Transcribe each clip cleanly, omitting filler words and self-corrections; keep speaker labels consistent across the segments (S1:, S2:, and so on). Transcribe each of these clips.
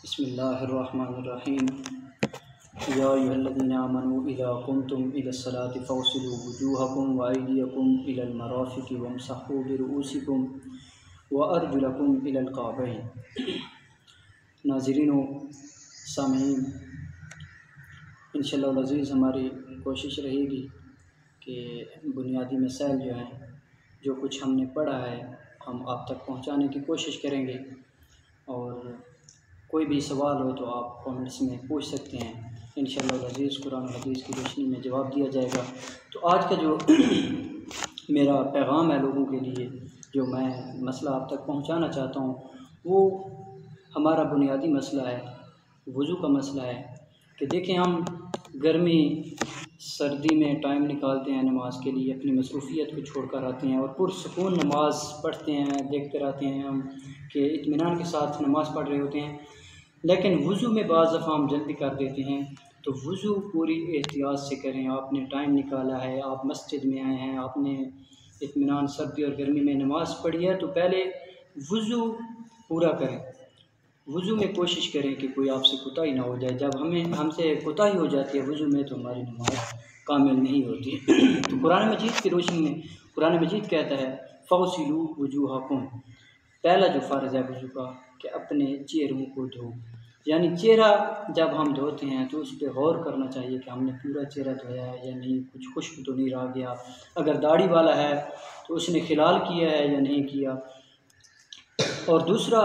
S1: बिस्मिल्लाहिर्रहमानिर्रहीम। या अय्युहल्लज़ीना आमनू इज़ा कुमतुम इलस्सलाति फ़ग़सिलू वुजूहकुम व अयदियकुम इलल मराफ़िक़ि वम्सहू बिरुऊसिकुम व अर्जुलकुम इलल काबैन। नाज़रीन व सामीन, इंशाअल्लाह अज़ीज़ हमारी कोशिश रहेगी कि बुनियादी मसाइल जो हैं, जो कुछ हमने पढ़ा है, हम आप तक पहुंचाने की कोशिश करेंगे। और कोई भी सवाल हो तो आप कमेंट्स में पूछ सकते हैं। इंशाअल्लाह अज़ीज़ कुरान और हदीस की रोशनी में जवाब दिया जाएगा। तो आज का जो मेरा पैगाम है लोगों के लिए, जो मैं मसला आप तक पहुंचाना चाहता हूं, वो हमारा बुनियादी मसला है, वज़ू का मसला है। कि देखें, हम गर्मी सर्दी में टाइम निकालते हैं नमाज के लिए, अपनी मसरूफ़ियत को छोड़कर आते हैं और पुरसुकून नमाज पढ़ते हैं। देखते रहते हैं हम कि इत्मीनान के साथ नमाज़ पढ़ रहे होते हैं, लेकिन वज़ू में बाज़ दफ़ा हम जल्दी कर देते हैं। तो वज़ू पूरी एहतियात से करें। आपने टाइम निकाला है, आप मस्जिद में आए हैं, आपने इत्मीनान सर्दी और गर्मी में नमाज़ पढ़ी है, तो पहले वज़ू पूरा करें। वज़ू में कोशिश करें कि कोई आपसे कोताही ना हो जाए। जब हमसे कोताही हो जाती है वज़ू में, तो हमारी नमाज कामिल नहीं होती। तो कुरान मजीद की रोशनी में कुरान मजीद कहता है फ़ग़सिलू वुजूहकुम। पहला जो फ़र्ज़ है वज़ू का, कि अपने चेहरों को धो। यानी चेहरा जब हम धोते हैं तो उस पर गौर करना चाहिए कि हमने पूरा चेहरा धोया है या नहीं, कुछ खुश्क तो नहीं रह गया। अगर दाढ़ी वाला है तो उसने खिलाल किया है या नहीं किया। और दूसरा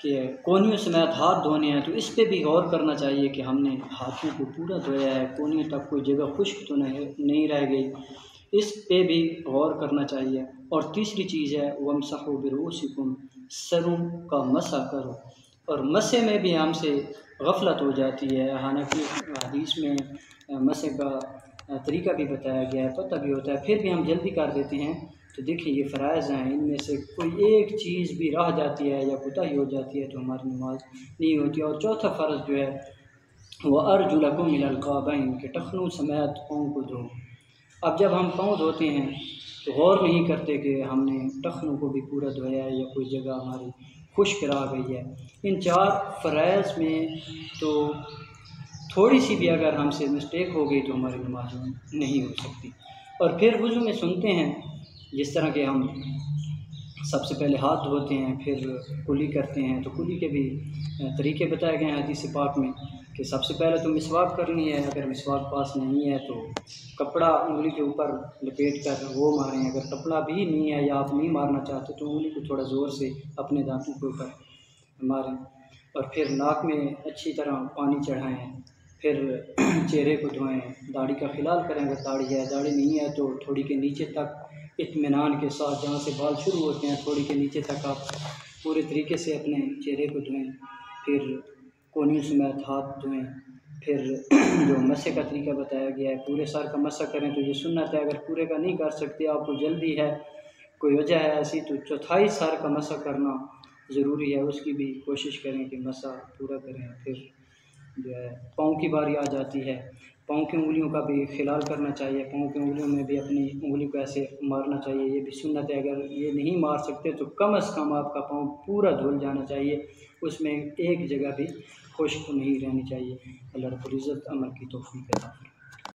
S1: कि कोहनियों समेत हाथ धोने हैं, तो इस पे भी गौर करना चाहिए कि हमने हाथों को पूरा धोया है, कोहनियों तक कोई जगह खुश्क तो नहीं रह गई, इस पे भी गौर करना चाहिए। और तीसरी चीज़ है वम्सहू बिरुऊसिकुम, सरों का मसा करो। और मसे में भी हमसे गफलत हो जाती है। हालांकि हदीस में मसे का तरीका भी बताया गया है, पता भी होता है, फिर भी हम जल्दी कर देते हैं। तो देखिए, ये फ़राइज़ हैं, इनमें से कोई एक चीज़ भी रह जाती है या कोताही हो जाती है तो हमारी नमाज नहीं होती। और चौथा फ़र्ज़ जो है वह अर्जुलकुम इलल काबैन, के टखनों समेत पाँव को धो। अब जब हम पाँव धोते हैं तो गौर नहीं करते कि हमने टखनों को भी पूरा धोया है या कोई जगह हमारी खुश्क रह गई है। इन चार फ़राइज़ में तो थोड़ी सी भी अगर हमसे मिस्टेक हो गई तो हमारी नमाज नहीं हो सकती। और फिर वज़ू में सुनते हैं, जिस तरह के हम सबसे पहले हाथ धोते हैं, फिर कुली करते हैं, तो कुली के भी तरीके बताए गए हैं हदीस पाक में कि सबसे पहले तो मिसवाक करनी है। अगर मिसवाक पास नहीं है तो कपड़ा उंगली के ऊपर लपेट कर वो मारें। अगर कपड़ा भी नहीं है या आप नहीं मारना चाहते तो उंगली को थोड़ा ज़ोर से अपने दांतों के ऊपर मारें। और फिर नाक में अच्छी तरह पानी चढ़ाएँ, फिर चेहरे को धोएँ, दाढ़ी का खिलाल करें। अगर दाढ़ी है, दाढ़ी नहीं है तो थोड़ी के नीचे तक इत्मीनान के साथ, जहाँ से बाल शुरू होते हैं थोड़ी के नीचे तक आप पूरे तरीके से अपने चेहरे को धोएँ। फिर कोहनियों समेत हाथ धोएँ। फिर जो मसे का तरीका बताया गया है, पूरे सर का मसा करें, तो ये सुन्नत है। अगर पूरे का नहीं कर सकते, आपको जल्दी है, कोई वजह है ऐसी, तो चौथाई सर का मसा करना ज़रूरी है, उसकी भी कोशिश करें कि मसा पूरा करें। फिर जो है पाँव की बारी आ जाती है, पाँव की उंगलियों का भी खिलाल करना चाहिए। पाँव की उंगलियों में भी अपनी उंगली को ऐसे मारना चाहिए, ये भी सुन्नत है। अगर ये नहीं मार सकते तो कम से कम आपका पाँव पूरा धुल जाना चाहिए, उसमें एक जगह भी खुश्क नहीं रहनी चाहिए। अल्लाह रब्बुल इज़्ज़त अमल की तौफ़ीक़ अता फरमाए।